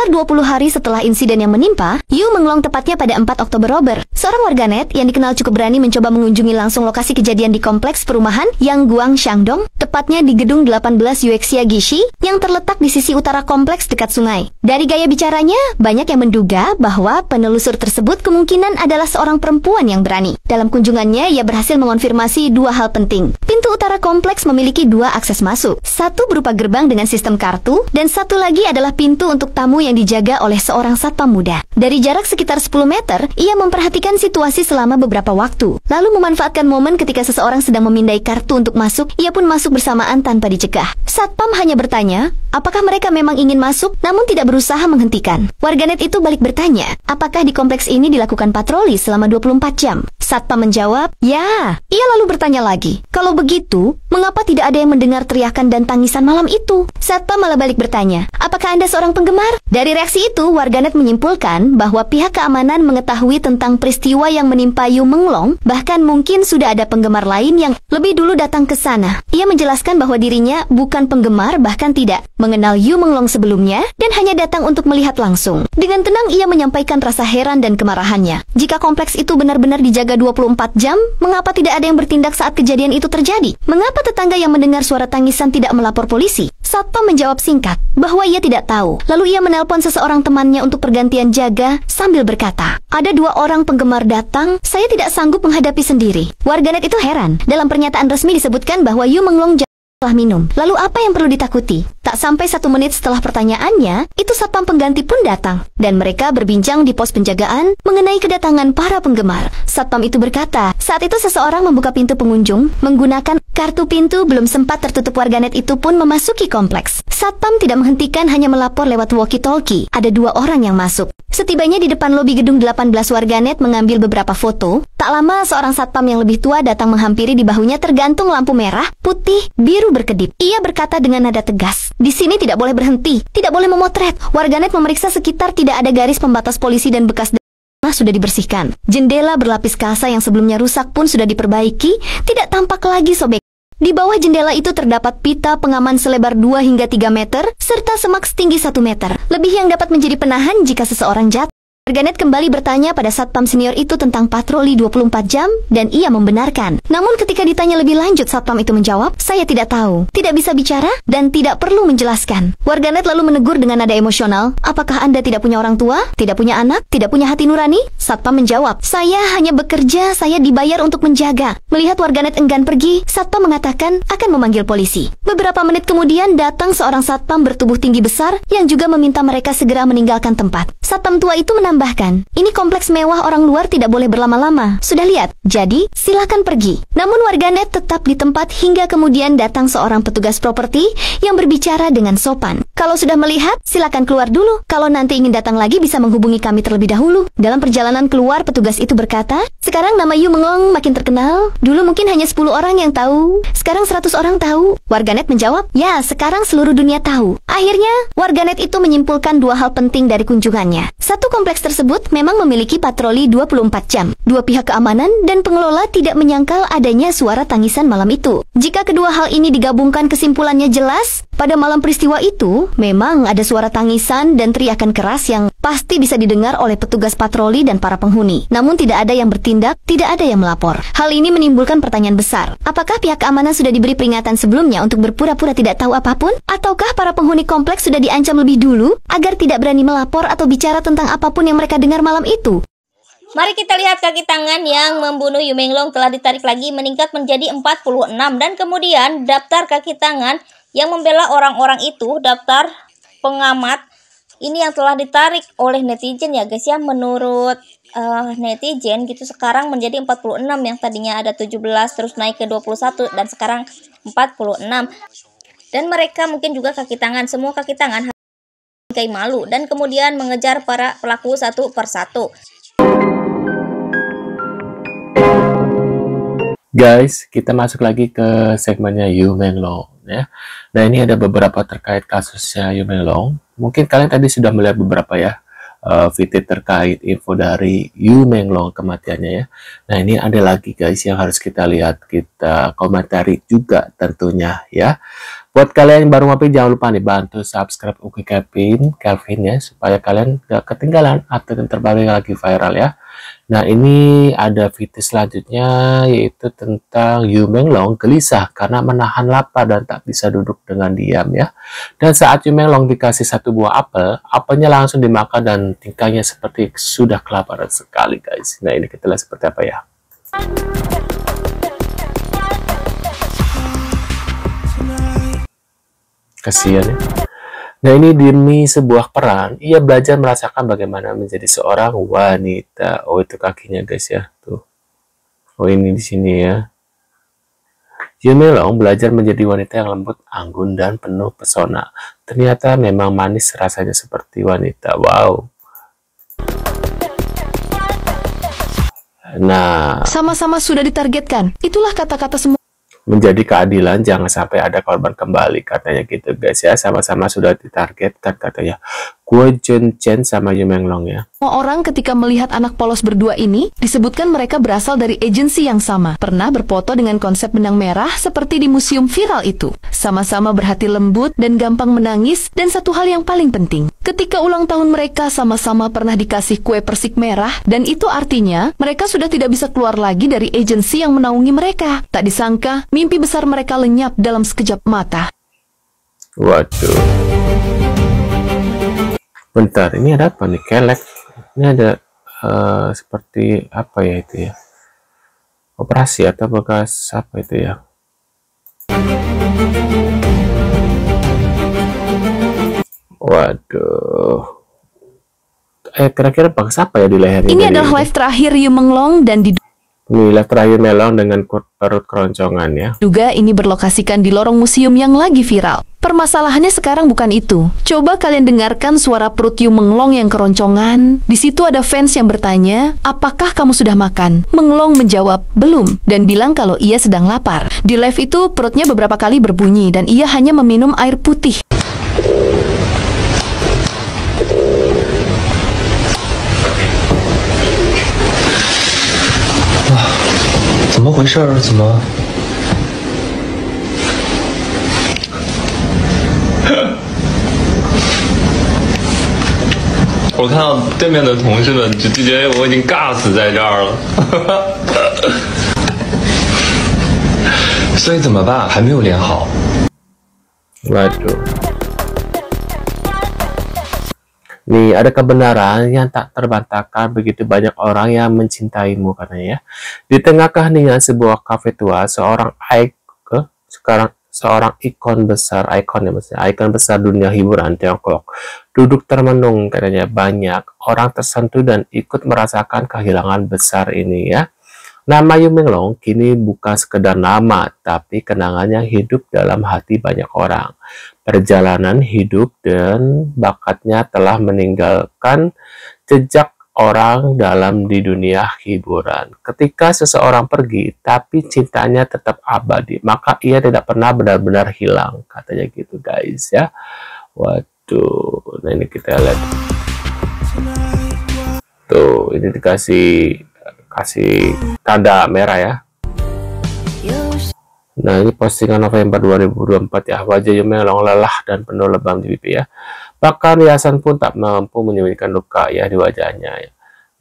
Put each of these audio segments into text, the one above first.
Sekitar 20 hari setelah insiden yang menimpa, Yu Menglong tepatnya pada 4 Oktober Oktober, seorang warganet yang dikenal cukup berani mencoba mengunjungi langsung lokasi kejadian di kompleks perumahan Yangguang Shandong, tepatnya di gedung 18 Yuexia Gishi yang terletak di sisi utara kompleks dekat sungai. Dari gaya bicaranya, banyak yang menduga bahwa penelusur tersebut kemungkinan adalah seorang perempuan yang berani. Dalam kunjungannya, ia berhasil mengonfirmasi dua hal penting. Pintu utara kompleks memiliki dua akses masuk. Satu berupa gerbang dengan sistem kartu, dan satu lagi adalah pintu untuk tamu yang dijaga oleh seorang satpam muda. Dari jarak sekitar 10 meter, ia memperhatikan situasi selama beberapa waktu. Lalu memanfaatkan momen ketika seseorang sedang memindai kartu untuk masuk, ia pun masuk bersamaan tanpa dicegah. Satpam hanya bertanya, apakah mereka memang ingin masuk, namun tidak berusaha menghentikan. Warganet itu balik bertanya, apakah di kompleks ini dilakukan patroli selama 24 jam? Satpam menjawab, ya. Ia lalu bertanya lagi, kalau begitu, mengapa tidak ada yang mendengar teriakan dan tangisan malam itu? Satpam malah balik bertanya, apakah Anda seorang penggemar? Dari reaksi itu, warganet menyimpulkan bahwa pihak keamanan mengetahui tentang peristiwa yang menimpa Yu Menglong, bahkan mungkin sudah ada penggemar lain yang lebih dulu datang ke sana. Ia menjelaskan bahwa dirinya bukan penggemar, bahkan tidak mengenal Yu Menglong sebelumnya, dan hanya datang untuk melihat langsung. Dengan tenang ia menyampaikan rasa heran dan kemarahannya. Jika kompleks itu benar-benar dijaga 24 jam, mengapa tidak ada yang bertindak saat kejadian itu terjadi? Mengapa tetangga yang mendengar suara tangisan tidak melapor polisi? Satpam menjawab singkat bahwa ia tidak tahu. Lalu ia menelpon seseorang temannya untuk pergantian jaga sambil berkata, ada dua orang penggemar datang, saya tidak sanggup menghadapi sendiri. Warganet itu heran. Dalam pernyataan resmi disebutkan bahwa Yu Menglong telah minum. Lalu apa yang perlu ditakuti? Tak sampai 1 menit setelah pertanyaannya, itu satpam pengganti pun datang. Dan mereka berbincang di pos penjagaan mengenai kedatangan para penggemar. Satpam itu berkata, saat itu seseorang membuka pintu pengunjung menggunakan kartu pintu belum sempat tertutup. Warganet itu pun memasuki kompleks. Satpam tidak menghentikan, hanya melapor lewat walkie-talkie. Ada 2 orang yang masuk. Setibanya di depan lobi gedung 18, warganet mengambil beberapa foto. Tak lama seorang satpam yang lebih tua datang menghampiri. Di bahunya tergantung lampu merah, putih, biru berkedip. Ia berkata dengan nada tegas, di sini tidak boleh berhenti, tidak boleh memotret. Warganet memeriksa sekitar, tidak ada garis pembatas polisi dan bekas sudah dibersihkan. Jendela berlapis kaca yang sebelumnya rusak pun sudah diperbaiki, tidak tampak lagi sobek. Di bawah jendela itu terdapat pita pengaman selebar 2 hingga 3 meter, serta semak setinggi 1 meter. Lebih yang dapat menjadi penahan jika seseorang jatuh. Warganet kembali bertanya pada satpam senior itu tentang patroli 24 jam, dan ia membenarkan. Namun ketika ditanya lebih lanjut, satpam itu menjawab, saya tidak tahu, tidak bisa bicara, dan tidak perlu menjelaskan. Warganet lalu menegur dengan nada emosional, apakah Anda tidak punya orang tua, tidak punya anak, tidak punya hati nurani? Satpam menjawab, saya hanya bekerja, saya dibayar untuk menjaga. Melihat warganet enggan pergi, satpam mengatakan akan memanggil polisi. Beberapa menit kemudian datang seorang satpam bertubuh tinggi besar yang juga meminta mereka segera meninggalkan tempat. Satpam tua itu menambahkan, ini kompleks mewah, orang luar tidak boleh berlama-lama. Sudah lihat, jadi silakan pergi. Namun warganet tetap di tempat hingga kemudian datang seorang petugas properti yang berbicara dengan sopan. Kalau sudah melihat, silakan keluar dulu. Kalau nanti ingin datang lagi bisa menghubungi kami terlebih dahulu. Dalam perjalanan keluar, petugas itu berkata, sekarang nama Yu Menglong makin terkenal. Dulu mungkin hanya 10 orang yang tahu, sekarang 100 orang tahu. Warganet menjawab, ya sekarang seluruh dunia tahu. Akhirnya, warganet itu menyimpulkan 2 hal penting dari kunjungannya. Satu, kompleks tersebut memang memiliki patroli 24 jam. 2 pihak keamanan dan pengelola tidak menyangkal adanya suara tangisan malam itu. Jika kedua hal ini digabungkan, kesimpulannya jelas. Pada malam peristiwa itu, memang ada suara tangisan dan teriakan keras yang pasti bisa didengar oleh petugas patroli dan para penghuni. Namun tidak ada yang bertindak, tidak ada yang melapor. Hal ini menimbulkan pertanyaan besar. Apakah pihak keamanan sudah diberi peringatan sebelumnya untuk berpura-pura tidak tahu apapun? Ataukah para penghuni kompleks sudah diancam lebih dulu agar tidak berani melapor atau bicara tentang apapun yang mereka dengar malam itu? Mari kita lihat kaki tangan yang membunuh Yu Menglong telah ditarik lagi meningkat menjadi 46. Dan kemudian daftar kaki tangan yang membela orang-orang itu, daftar pengamat ini yang telah ditarik oleh netizen ya guys ya. Menurut netizen gitu sekarang menjadi 46, yang tadinya ada 17 terus naik ke 21 dan sekarang 46. Dan mereka mungkin juga kaki tangan, semua kaki tangan kayak malu dan kemudian mengejar para pelaku satu persatu. Guys, kita masuk lagi ke segmennya Yu Menglong ya. Nah, ini ada beberapa terkait kasusnya Yu Menglong. Mungkin kalian tadi sudah melihat beberapa ya video terkait info dari Yu Menglong kematiannya ya. Nah, ini ada lagi guys yang harus kita lihat, kita komentari juga tentunya ya. Buat kalian yang baru mampir, jangan lupa nih bantu subscribe Uki Kelvin ya, supaya kalian gak ketinggalan update yang terbaru yang lagi viral ya. Nah, ini ada video selanjutnya, yaitu tentang Yu Menglong gelisah karena menahan lapar dan tak bisa duduk dengan diam ya. Dan saat Yu Menglong dikasih satu buah apel, apelnya langsung dimakan dan tingkahnya seperti sudah kelaparan sekali guys. Nah, ini kita lihat seperti apa ya. Kasihan ya. Nah, ini demi sebuah peran, ia belajar merasakan bagaimana menjadi seorang wanita. Oh, itu kakinya guys ya, tuh. Oh, ini di sini ya. Yu Menglong belajar menjadi wanita yang lembut, anggun, dan penuh pesona. Ternyata memang manis rasanya seperti wanita. Wow. Nah, Sama-sama sudah ditargetkan. Itulah kata-kata semua menjadi keadilan, jangan sampai ada korban kembali, katanya gitu guys ya. Sama-sama sudah ditargetkan katanya Guo Junchen sama Yu Menglong ya. orang ketika melihat anak polos berdua ini, disebutkan mereka berasal dari agensi yang sama. Pernah berfoto dengan konsep benang merah seperti di museum viral itu. Sama-sama berhati lembut dan gampang menangis, dan satu hal yang paling penting, ketika ulang tahun mereka sama-sama pernah dikasih kue persik merah, dan itu artinya mereka sudah tidak bisa keluar lagi dari agensi yang menaungi mereka. Tak disangka, mimpi besar mereka lenyap dalam sekejap mata. Waduh. Bentar, ini ada apa nih? Kelek. Ini ada seperti apa ya itu ya? Operasi atau bekas apa itu ya? Waduh. Kira-kira bekas apa ya di lehernya? Ini adalah live terakhir Yu Menglong dan Ini live terakhir Menglong dengan perut keroncongan ya. juga ini berlokasikan di lorong museum yang lagi viral. Permasalahannya sekarang bukan itu. Coba kalian dengarkan suara perut Yu Menglong yang keroncongan. Di situ ada fans yang bertanya, apakah kamu sudah makan? Menglong menjawab, belum, dan bilang kalau ia sedang lapar. Di live itu perutnya beberapa kali berbunyi dan ia hanya meminum air putih. 怎么回事？怎么？我看到对面的同事们就觉得我已经尬死在这儿了，所以怎么办？还没有练好。 Waduh. Nih, ada kebenaran yang tak terbantahkan, begitu banyak orang yang mencintaimu katanya ya. Di tengah keheningan sebuah kafe tua, seorang ikon besar dunia hiburan Tiongkok duduk termenung katanya. Banyak orang tersentuh dan ikut merasakan kehilangan besar ini ya. Nama Yu Menglong kini bukan sekedar nama, tapi kenangan yang hidup dalam hati banyak orang. Perjalanan hidup dan bakatnya telah meninggalkan jejak orang dalam di dunia hiburan. Ketika seseorang pergi, tapi cintanya tetap abadi, maka ia tidak pernah benar-benar hilang, katanya gitu guys ya. Waduh, nah ini kita lihat. Tuh, ini dikasih tanda merah ya. Nah, ini postingan November 2024 ya. Wajah Yu Menglong lelah dan penuh lebam di pipi ya. Bahkan riasan pun tak mampu menyembunyikan luka ya di wajahnya ya.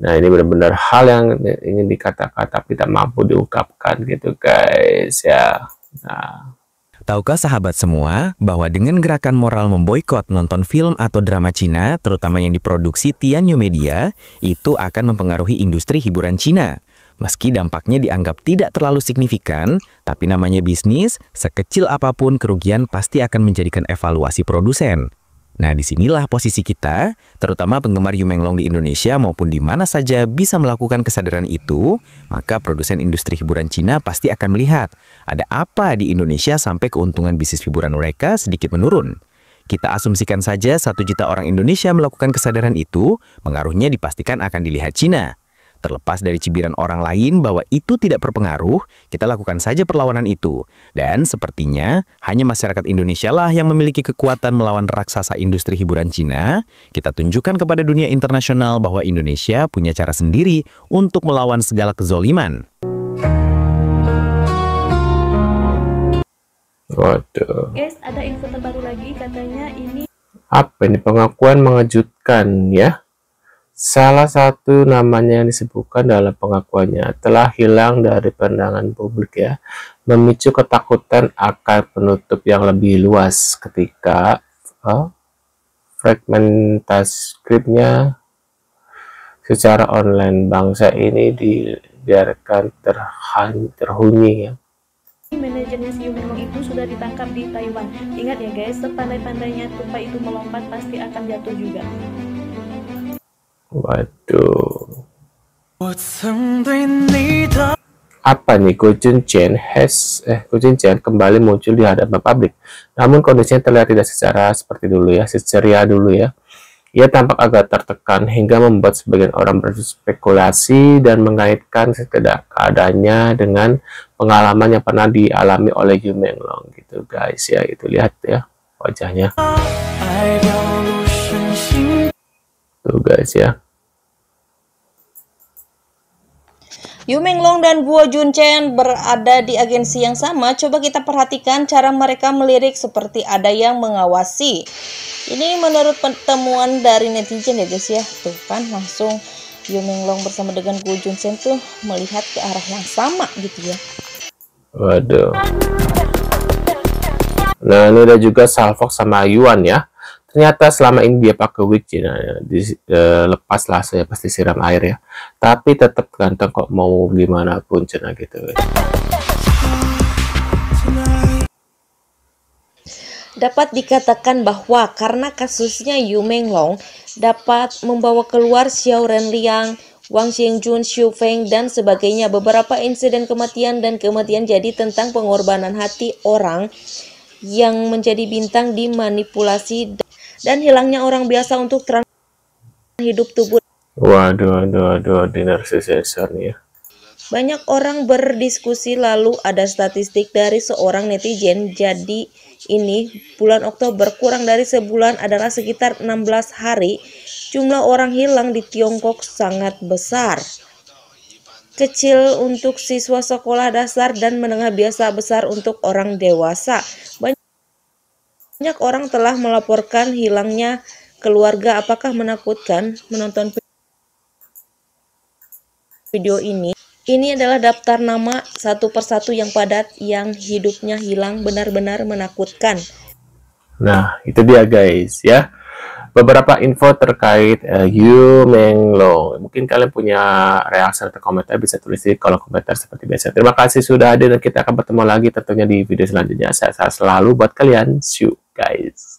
Nah, ini benar-benar hal yang ingin dikatakan tapi tak mampu diungkapkan gitu guys ya. Nah, tahukah sahabat semua bahwa dengan gerakan moral memboikot nonton film atau drama Cina, terutama yang diproduksi Tianyu Media, itu akan mempengaruhi industri hiburan Cina. Meski dampaknya dianggap tidak terlalu signifikan, tapi namanya bisnis, sekecil apapun kerugian pasti akan menjadikan evaluasi produsen. Nah, disinilah posisi kita, terutama penggemar Yu Menglong di Indonesia maupun di mana saja bisa melakukan kesadaran itu, maka produsen industri hiburan Cina pasti akan melihat ada apa di Indonesia sampai keuntungan bisnis hiburan mereka sedikit menurun. Kita asumsikan saja 1 juta orang Indonesia melakukan kesadaran itu, pengaruhnya dipastikan akan dilihat Cina. Terlepas dari cibiran orang lain bahwa itu tidak berpengaruh, kita lakukan saja perlawanan itu. Dan sepertinya hanya masyarakat Indonesia lah yang memiliki kekuatan melawan raksasa industri hiburan Cina. Kita tunjukkan kepada dunia internasional bahwa Indonesia punya cara sendiri untuk melawan segala kezoliman. Waduh. Guys, ada info terbaru lagi, katanya ini Apa ini, pengakuan mengejutkan ya? Salah satu namanya yang disebutkan dalam pengakuannya telah hilang dari pandangan publik ya, memicu ketakutan akan penutup yang lebih luas ketika fragmentasi skripnya secara online. Bangsa ini dibiarkan terhuni ya. manajernya si Yu Menglong itu sudah ditangkap di Taiwan. Ingat ya guys, sepandai-pandainya tupai itu melompat pasti akan jatuh juga. Waduh. Apa nih, Go Jun Chen kembali muncul di hadapan publik. Namun kondisinya terlihat tidak seperti dulu ya, seceria dulu ya. Ia tampak agak tertekan hingga membuat sebagian orang berspekulasi dan mengaitkan keadaannya dengan pengalaman yang pernah dialami oleh Yu Menglong gitu guys ya. Itu lihat ya wajahnya. Tuh guys ya. Yu Menglong dan Guo Junchen berada di agensi yang sama. Coba kita perhatikan cara mereka melirik seperti ada yang mengawasi. Ini menurut pertemuan dari netizen ya guys ya. Tuh kan langsung Yu Menglong bersama dengan Guo Junchen tuh melihat ke arah yang sama gitu ya. Waduh. Nah ini ada juga Salfok sama Yuan ya. Ternyata selama ini dia pakai wig, lepas lah saya pasti siram air ya. Tapi tetap ganteng kok, mau gimana pun cina gitu. Dapat dikatakan bahwa karena kasusnya Yu Menglong dapat membawa keluar Xiao Renliang, Wang Xingjun, Xu Feng, dan sebagainya. Beberapa insiden kematian dan kematian jadi tentang pengorbanan hati orang yang menjadi bintang dimanipulasi dan hilangnya orang biasa untuk hidup tubuh. Waduh, di narcissism nih ya. Banyak orang berdiskusi, lalu ada statistik dari seorang netizen. Jadi ini bulan Oktober kurang dari sebulan adalah sekitar 16 hari. Jumlah orang hilang di Tiongkok sangat besar. Kecil untuk siswa sekolah dasar dan menengah biasa, besar untuk orang dewasa. Banyak orang telah melaporkan hilangnya keluarga. Apakah menakutkan menonton video ini? Ini adalah daftar nama satu persatu yang padat yang hidupnya hilang, benar-benar menakutkan. Nah, itu dia guys ya. Beberapa info terkait Yu Menglong. Mungkin kalian punya reaksi atau komentar, bisa tulis di kolom komentar seperti biasa. Terima kasih sudah hadir dan kita akan bertemu lagi tentunya di video selanjutnya. Saya selalu buat kalian. See you guys.